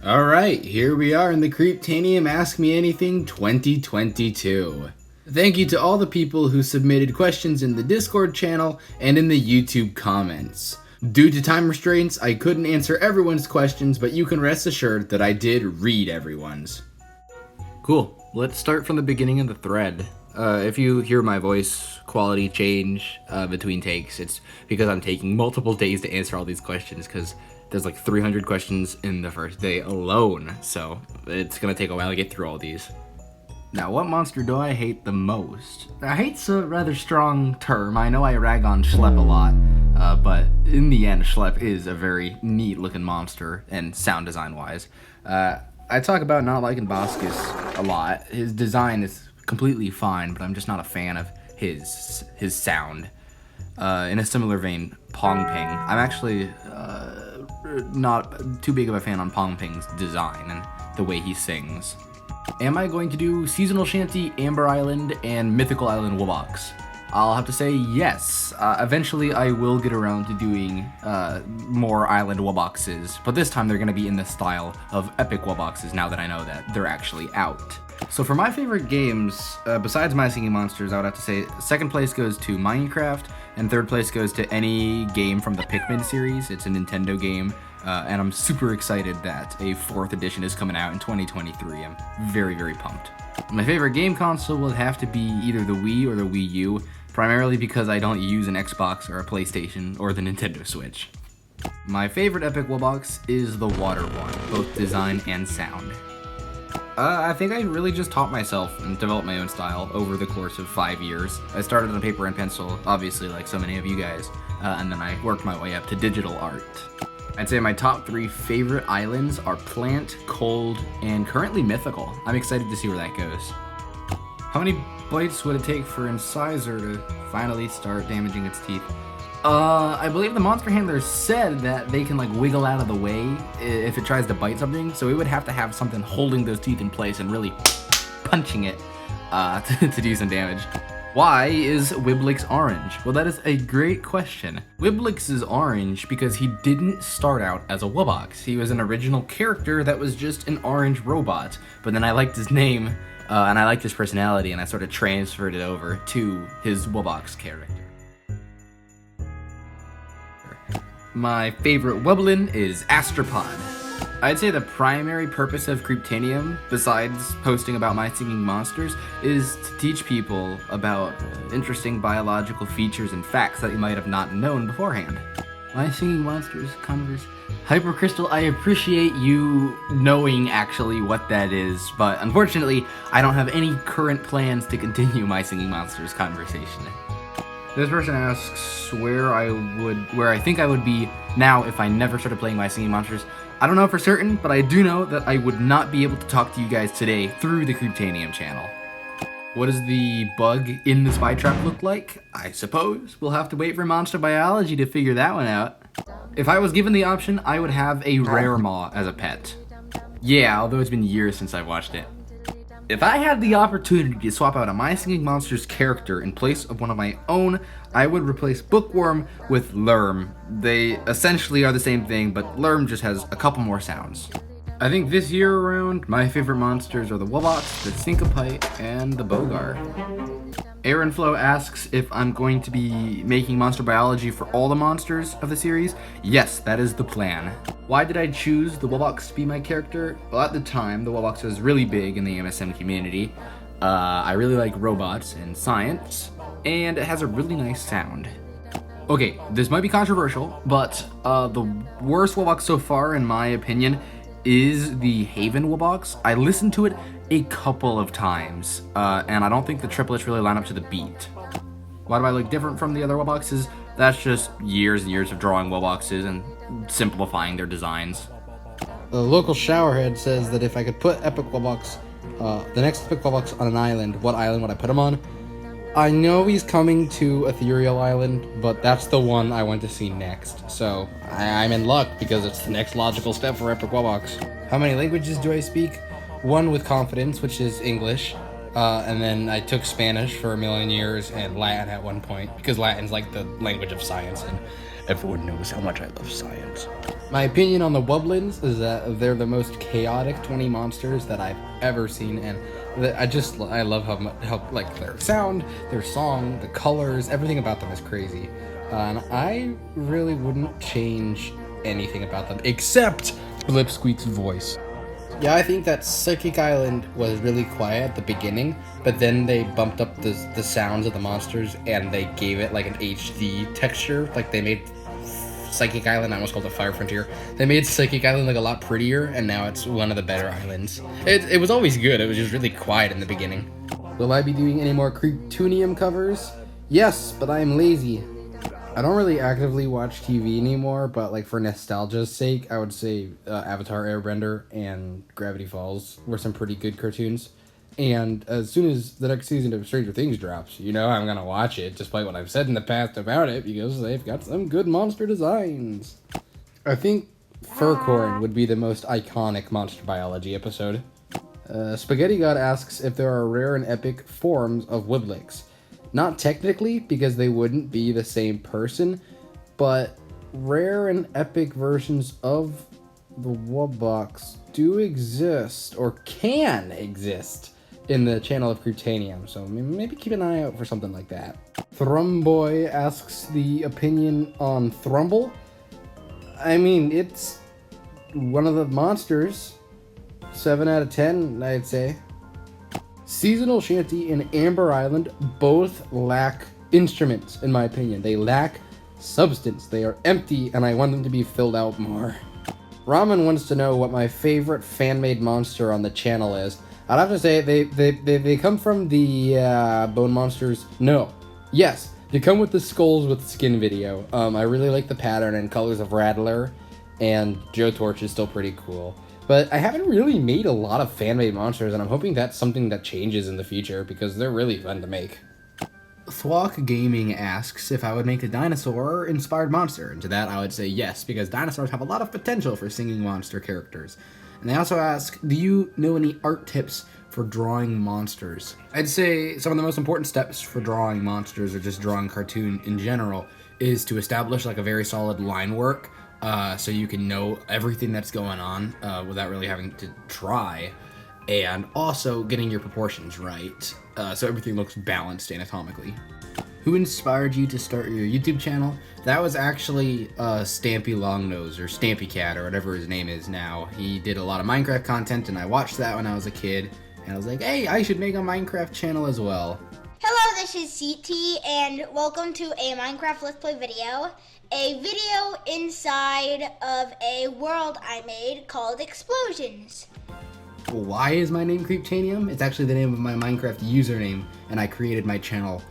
Alright, here we are in the Creeptanium Ask Me Anything 2022. Thank you to all the people who submitted questions in the Discord channel and in the YouTube comments. Due to time restraints, I couldn't answer everyone's questions, but you can rest assured that I did read everyone's. Cool, let's start from the beginning of the thread. If you hear my voice quality change between takes, it's because I'm taking multiple days to answer all these questions, because there's like 300 questions in the first day alone, so it's gonna take a while to get through all these. Now, what monster do I hate the most? Hate's a rather strong term. I know I rag on Schlep a lot, but in the end, Schlep is a very neat looking monster, and sound design wise. I talk about not liking Boskus a lot. His design is completely fine, but I'm just not a fan of his sound. In a similar vein, Pong Ping. I'm actually not too big of a fan on Pong Ping's design and the way he sings. Am I going to do Seasonal Shanty, Amber Island, and Mythical Island Wobox? I'll have to say yes. Eventually I will get around to doing more Island Woboxes, but this time they're going to be in the style of Epic Woboxes now that I know that they're actually out. So for my favorite games, besides My Singing Monsters, I would have to say second place goes to Minecraft, and third place goes to any game from the Pikmin series. It's a Nintendo game, and I'm super excited that a 4th edition is coming out in 2023. I'm very, very pumped. My favorite game console would have to be either the Wii or the Wii U, primarily because I don't use an Xbox or a PlayStation or the Nintendo Switch. My favorite Epic Wobox is the water one, both design and sound. I think I really just taught myself and developed my own style over the course of 5 years. I started on paper and pencil, obviously like so many of you guys, and then I worked my way up to digital art. I'd say my top 3 favorite islands are Plant, Cold, and currently Mythical. I'm excited to see where that goes. How many bites would it take for Incisor to finally start damaging its teeth? I believe the monster handler said that they can like wiggle out of the way if it tries to bite something, so we would have to have something holding those teeth in place and really punching it to do some damage. Why is Wiblix orange? Well, that is a great question. Wiblix is orange because he didn't start out as a Wobox. He was an original character that was just an orange robot, but then I liked his name and I liked his personality, and I sort of transferred it over to his Wobox character. My favorite Wublin is Astropod. I'd say the primary purpose of Creeptanium, besides posting about My Singing Monsters, is to teach people about interesting biological features and facts that you might have not known beforehand. My Singing Monsters Converse. Hypercrystal, I appreciate you knowing actually what that is, but unfortunately, I don't have any current plans to continue My Singing Monsters conversation. This person asks where I think I would be now if I never started playing My Singing Monsters. I don't know for certain, but I do know that I would not be able to talk to you guys today through the Creeptanium channel. What does the bug in the spy trap look like? I suppose we'll have to wait for Monster Biology to figure that one out. If I was given the option, I would have a rare maw as a pet. Yeah, although it's been years since I've watched it. If I had the opportunity to swap out a My Singing Monsters character in place of one of my own, I would replace Bookworm with Lerm. They essentially are the same thing, but Lerm just has a couple more sounds. I think this year around, my favorite monsters are the Wobox, the Syncopite, and the Bogar. Aaronflow asks if I'm going to be making Monster Biology for all the monsters of the series. Yes, that is the plan. Why did I choose the Wobox to be my character? Well, at the time, the Wobox was really big in the MSM community. I really like robots and science, and it has a really nice sound. Okay, this might be controversial, but the worst Wobox so far, in my opinion, is the Haven Wobox. I listened to it a couple of times, and I don't think the triplets really line up to the beat. Why do I look different from the other Woboxes? That's just years and years of drawing Woboxes and simplifying their designs. The local showerhead says that if I could put Epic Wobox, the next Epic Wobox on an island, what island would I put him on? I know he's coming to Ethereal Island, but that's the one I want to see next. So I'm in luck because it's the next logical step for Epic Wobox. How many languages do I speak? One with confidence, which is English. And then I took Spanish for a million years and Latin at one point, because Latin's like the language of science, and everyone knows how much I love science. My opinion on the Wubblins is that they're the most chaotic 20 monsters that I've ever seen, and I love how like their sound, their song, the colors, everything about them is crazy. And I really wouldn't change anything about them except Blipsqueak's voice. Yeah, I think that Psychic Island was really quiet at the beginning, but then they bumped up the sounds of the monsters and they gave it like an HD texture. Like they made Psychic Island, I almost called it Fire Frontier. They made Psychic Island like a lot prettier, and now it's one of the better islands. It was always good, it was just really quiet in the beginning. Will I be doing any more Creeptanium covers? Yes, but I am lazy. I don't really actively watch TV anymore, but like for nostalgia's sake, I would say Avatar Airbender and Gravity Falls were some pretty good cartoons. And as soon as the next season of Stranger Things drops, you know I'm gonna watch it, despite what I've said in the past about it, because they've got some good monster designs. I think Furcorn would be the most iconic monster biology episode. Spaghetti God asks if there are rare and epic forms of Woodlicks. Not technically, because they wouldn't be the same person, but rare and epic versions of the Wubbox do exist, or can exist, in the channel of Creeptanium, so maybe keep an eye out for something like that. Thrumboy asks the opinion on Thrumble. I mean, it's one of the monsters. 7 out of 10, I'd say. Seasonal Shanty and Amber Island both lack instruments, in my opinion. They lack substance. They are empty, and I want them to be filled out more. Ramen wants to know what my favorite fan-made monster on the channel is. I'd have to say they come from the Bone Monsters. No. Yes, they come with the skulls with skin video. I really like the pattern and colors of Rattler, and Joe Torch is still pretty cool. But I haven't really made a lot of fan-made monsters, and I'm hoping that's something that changes in the future, because they're really fun to make. Thwok Gaming asks if I would make a dinosaur-inspired monster, and to that I would say yes, because dinosaurs have a lot of potential for singing monster characters. And they also ask, do you know any art tips for drawing monsters? I'd say some of the most important steps for drawing monsters, or just drawing cartoon in general, is to establish like a very solid line work, so you can know everything that's going on without really having to try, and also getting your proportions right, so everything looks balanced anatomically. Who inspired you to start your YouTube channel? That was actually Stampy Longnose, or Stampy Cat, or whatever his name is now. He did a lot of Minecraft content, and I watched that when I was a kid, and I was like, hey, I should make a Minecraft channel as well. Hello, this is CT, and welcome to a Minecraft Let's Play video. A video inside of a world I made called Explosions. Why is my name Creeptanium? It's actually the name of my Minecraft username, and I created my channel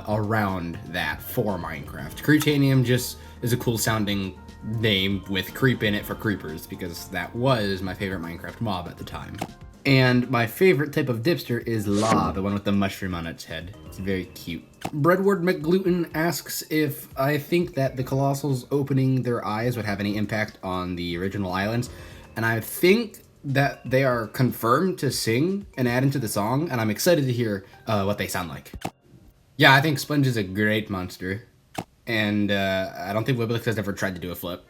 around that for Minecraft. Creeptanium just is a cool sounding name with creep in it for creepers, because that was my favorite Minecraft mob at the time. And my favorite type of dipster is La, the one with the mushroom on its head. It's very cute. Breadward McGluten asks if I think that the Colossals opening their eyes would have any impact on the original islands. And I think that they are confirmed to sing and add into the song, and I'm excited to hear what they sound like. Yeah, I think Sponge is a great monster. And I don't think Wibblix has ever tried to do a flip.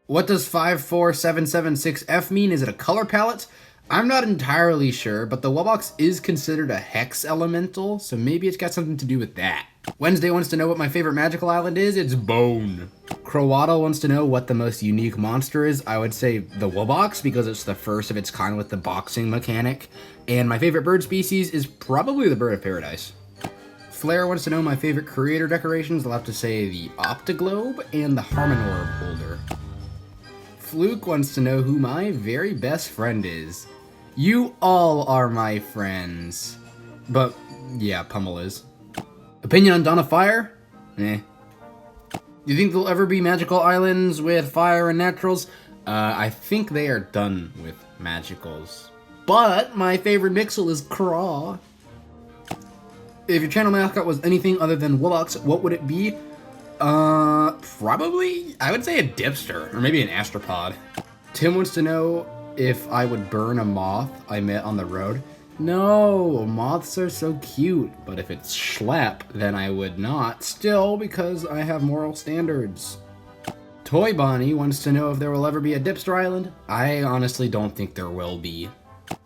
What does 54776F mean? Is it a color palette? I'm not entirely sure, but the Wubbox is considered a hex elemental, so maybe it's got something to do with that. Wednesday wants to know what my favorite magical island is. It's Bone. Crowaddle wants to know what the most unique monster is. I would say the Wubbox, because it's the first of its kind with the boxing mechanic. And my favorite bird species is probably the bird of paradise. Flair wants to know my favorite creator decorations. I'll have to say the Optiglobe and the Harmonorb holder. Fluke wants to know who my very best friend is. You all are my friends. But, yeah, Pummel is. Opinion on Dawn of Fire? Eh. Do you think there'll ever be magical islands with fire and naturals? I think they are done with magicals. But my favorite Mixel is Craw. If your channel mascot was anything other than Wubbox, what would it be? Probably, I would say a dipster, or maybe an astropod. Tim wants to know if I would burn a moth I met on the road. No, moths are so cute, but if it's schlep, then I would not, still, because I have moral standards. Toy Bonnie wants to know if there will ever be a Dipster Island. I honestly don't think there will be.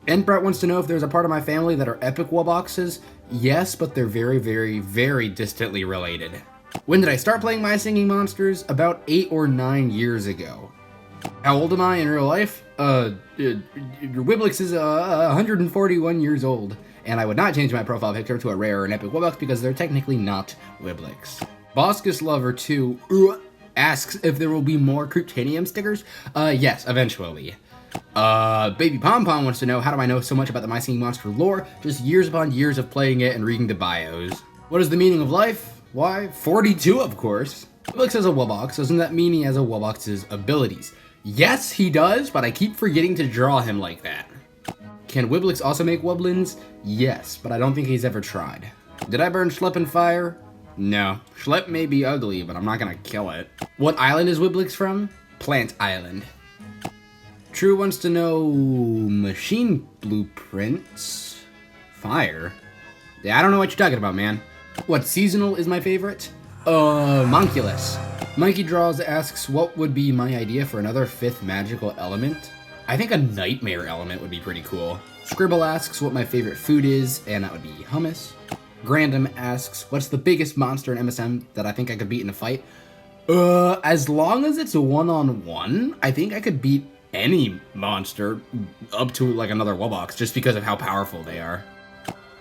And Brett wants to know if there's a part of my family that are epic Wubboxes. Yes, but they're very, very, very distantly related. When did I start playing My Singing Monsters? About 8 or 9 years ago. How old am I in real life? Wiblix is 141 years old, and I would not change my profile picture to a rare or an epic Wubbox because they're technically not Wiblix. Boskus Lover 2 asks if there will be more Creeptanium stickers. Yes, eventually. Baby Pom Pom wants to know, how do I know so much about the My Singing Monster lore? Just years upon years of playing it and reading the bios. What is the meaning of life? Why, 42 of course. Wiblix has a Wubbox, doesn't that mean he has a Wubbox's abilities? Yes, he does, but I keep forgetting to draw him like that. Can Wiblix also make Wublins? Yes, but I don't think he's ever tried. Did I burn Schlep in fire? No. Schlep may be ugly, but I'm not gonna kill it. What island is Wiblix from? Plant Island. True wants to know machine blueprints. Fire? Yeah, I don't know what you're talking about, man. What seasonal is my favorite? Monculus. Mikey Draws asks, what would be my idea for another 5th magical element? I think a nightmare element would be pretty cool. Scribble asks what my favorite food is, and that would be hummus. Grandom asks, what's the biggest monster in MSM that I think I could beat in a fight? As long as it's a one-on-one, I think I could beat any monster up to like another Wubbox just because of how powerful they are.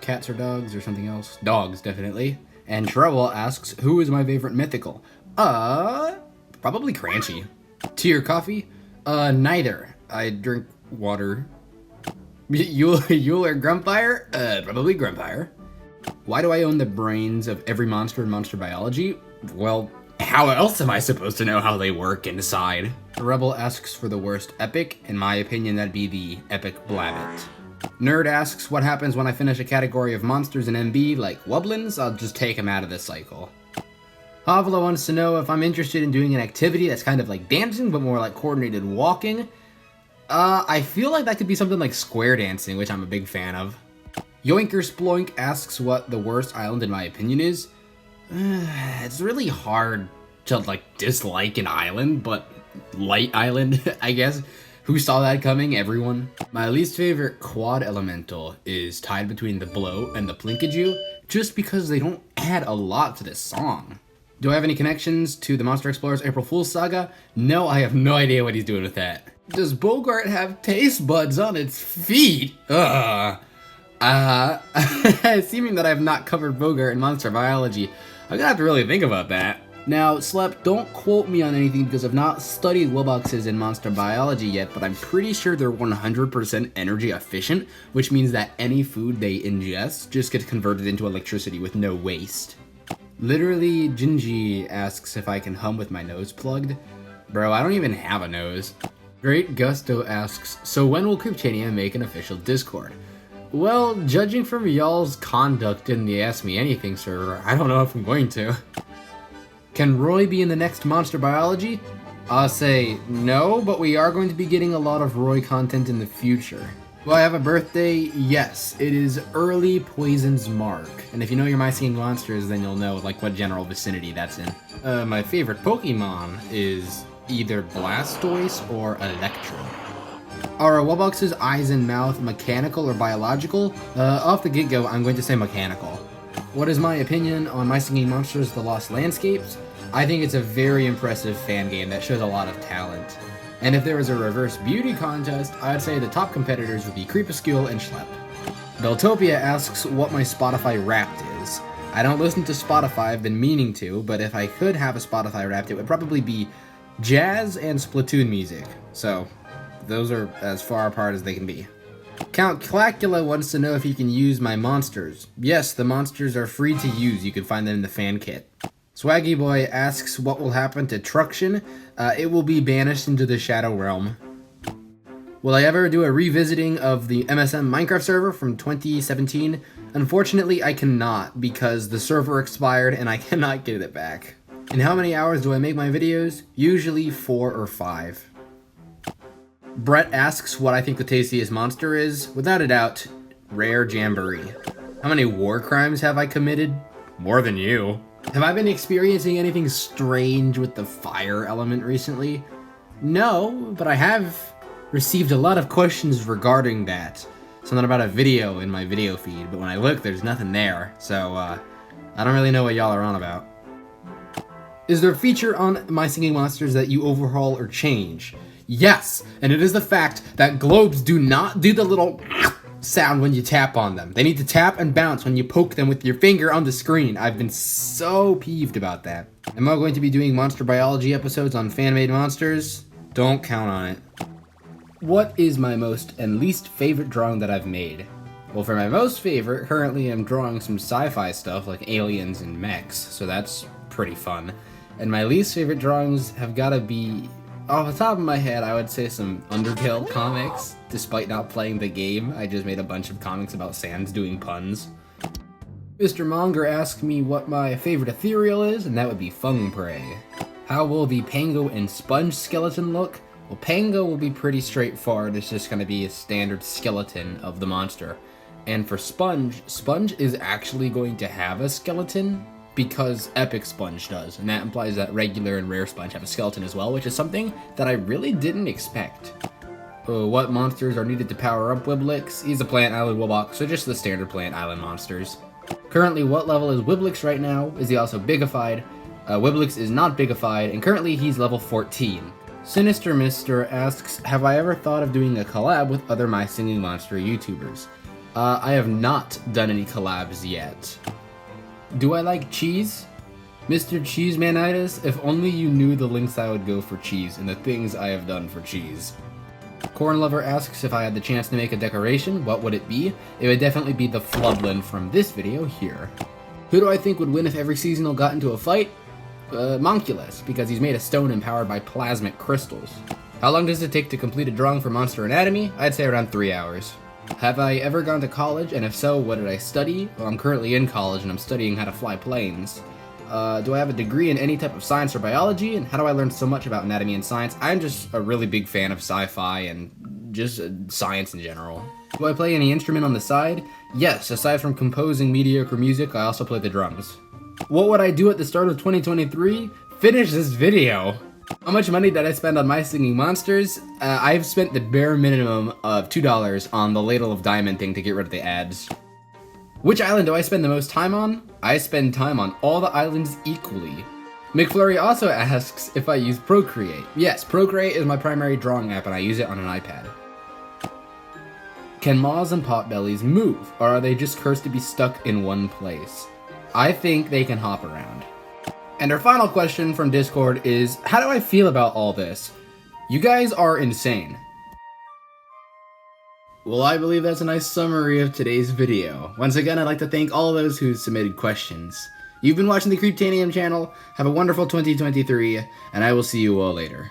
Cats or dogs or something else? Dogs, definitely. And Trouble asks, who is my favorite mythical? Probably Crunchy. Tea or coffee? Neither. I drink water. Yule or Grumpire? Probably Grumpire. Why do I own the brains of every monster in Monster Biology? Well, how else am I supposed to know how they work inside? Rebel asks for the worst epic. In my opinion, that'd be the Epic Blabbit. Nerd asks what happens when I finish a category of monsters in MB, like Wublins. I'll just take them out of this cycle. Havla wants to know if I'm interested in doing an activity that's kind of like dancing, but more like coordinated walking. I feel like that could be something like square dancing, which I'm a big fan of. Yoinker Sploink asks what the worst island in my opinion is. It's really hard to like dislike an island, but Light Island, I guess. Who saw that coming? Everyone. My least favorite quad elemental is tied between the Blow and the Plinkaju, just because they don't add a lot to this song. Do I have any connections to the Monster Explorers April Fool's Saga? No, I have no idea what he's doing with that. Does Bogart have taste buds on its feet? Seeming that I have not covered Bogart in Monster Biology, I'm gonna have to really think about that. Now, Slep, don't quote me on anything because I've not studied Wubboxes in Monster Biology yet, but I'm pretty sure they're 100% energy efficient, which means that any food they ingest just gets converted into electricity with no waste. Literally, Gingy asks if I can hum with my nose plugged. Bro, I don't even have a nose. Great Gusto asks, so when will Creeptanium make an official Discord? Well, judging from y'all's conduct in the Ask Me Anything server, I don't know if I'm going to. Can Roy be in the next Monster Biology? I'll say no, but we are going to be getting a lot of Roy content in the future. Will I have a birthday? Yes, it is early Poison's Mark. And if you know your My Singing Monsters, then you'll know like what general vicinity that's in. My favorite Pokemon is either Blastoise or Electro. Are Wubbox's eyes and mouth mechanical or biological? Off the get-go, I'm going to say mechanical. What is my opinion on My Singing Monsters: The Lost Landscapes? I think it's a very impressive fan game that shows a lot of talent. And if there was a reverse beauty contest, I'd say the top competitors would be Creepascule and Schlep. Beltopia asks what my Spotify Wrapped is. I don't listen to Spotify, I've been meaning to, but if I could have a Spotify Wrapped, it would probably be jazz and Splatoon music. So, those are as far apart as they can be. Count Clacula wants to know if he can use my monsters. Yes, the monsters are free to use. You can find them in the fan kit. Swaggy Boy asks what will happen to Truction. It will be banished into the Shadow Realm. Will I ever do a revisiting of the MSM Minecraft server from 2017? Unfortunately, I cannot because the server expired and I cannot get it back. In how many hours do I make my videos? Usually 4 or 5. Brett asks what I think the tastiest monster is. Without a doubt, Rare Jamboree. How many war crimes have I committed? More than you. Have I been experiencing anything strange with the fire element recently? No, but I have received a lot of questions regarding that. Something about a video in my video feed, but when I look, there's nothing there, so I don't really know what y'all are on about. Is there a feature on My Singing Monsters that you overhaul or change? Yes, and it is the fact that globes do not do the little sound when you tap on them. They need to tap and bounce when you poke them with your finger on the screen. I've been so peeved about that. Am I going to be doing monster biology episodes on fan-made monsters? Don't count on it. What is my most and least favorite drawing that I've made? Well, for my most favorite, currently I'm drawing some sci-fi stuff like aliens and mechs, so that's pretty fun. And my least favorite drawings have gotta be, off the top of my head, I would say some Undertale comics. Despite not playing the game, I just made a bunch of comics about Sans doing puns. Mr. Monger asked me what my favorite ethereal is, and that would be Fung Prey. How will the Pango and Sponge skeleton look? Well, Pango will be pretty straightforward. It's just gonna be a standard skeleton of the monster. And for Sponge, Sponge is actually going to have a skeleton because Epic Sponge does, and that implies that regular and rare Sponge have a skeleton as well, which is something that I really didn't expect. What monsters are needed to power up Wiblix? He's a Plant Island Wobok, so just the standard Plant Island monsters. Currently, what level is Wiblix right now? Is he also bigified? Wiblix is not bigified, and currently he's level 14. Sinister Mister asks, have I ever thought of doing a collab with other My Singing Monster YouTubers? I have not done any collabs yet. Do I like cheese? Mr. Cheesemanitis, if only you knew the lengths I would go for cheese and the things I have done for cheese. Corn Lover asks if I had the chance to make a decoration, what would it be? It would definitely be the Flublin from this video here. Who do I think would win if every seasonal got into a fight? Monculus, because he's made of stone and powered by plasmic crystals. How long does it take to complete a drawing for Monster Anatomy? I'd say around 3 hours. Have I ever gone to college, and if so, what did I study? Well, I'm currently in college and I'm studying how to fly planes. Do I have a degree in any type of science or biology, and how do I learn so much about anatomy and science? I'm just a really big fan of sci-fi and just science in general. Do I play any instrument on the side? Yes, aside from composing mediocre music, I also play the drums. What would I do at the start of 2023? Finish this video! How much money did I spend on My Singing Monsters? I've spent the bare minimum of $2 on the Ladle of Diamond thing to get rid of the ads. Which island do I spend the most time on? I spend time on all the islands equally. McFlurry also asks if I use Procreate. Yes, Procreate is my primary drawing app and I use it on an iPad. Can moths and potbellies move, or are they just cursed to be stuck in one place? I think they can hop around. And our final question from Discord is, how do I feel about all this? You guys are insane. Well, I believe that's a nice summary of today's video. Once again, I'd like to thank all those who submitted questions. You've been watching the Creeptanium channel. Have a wonderful 2023, and I will see you all later.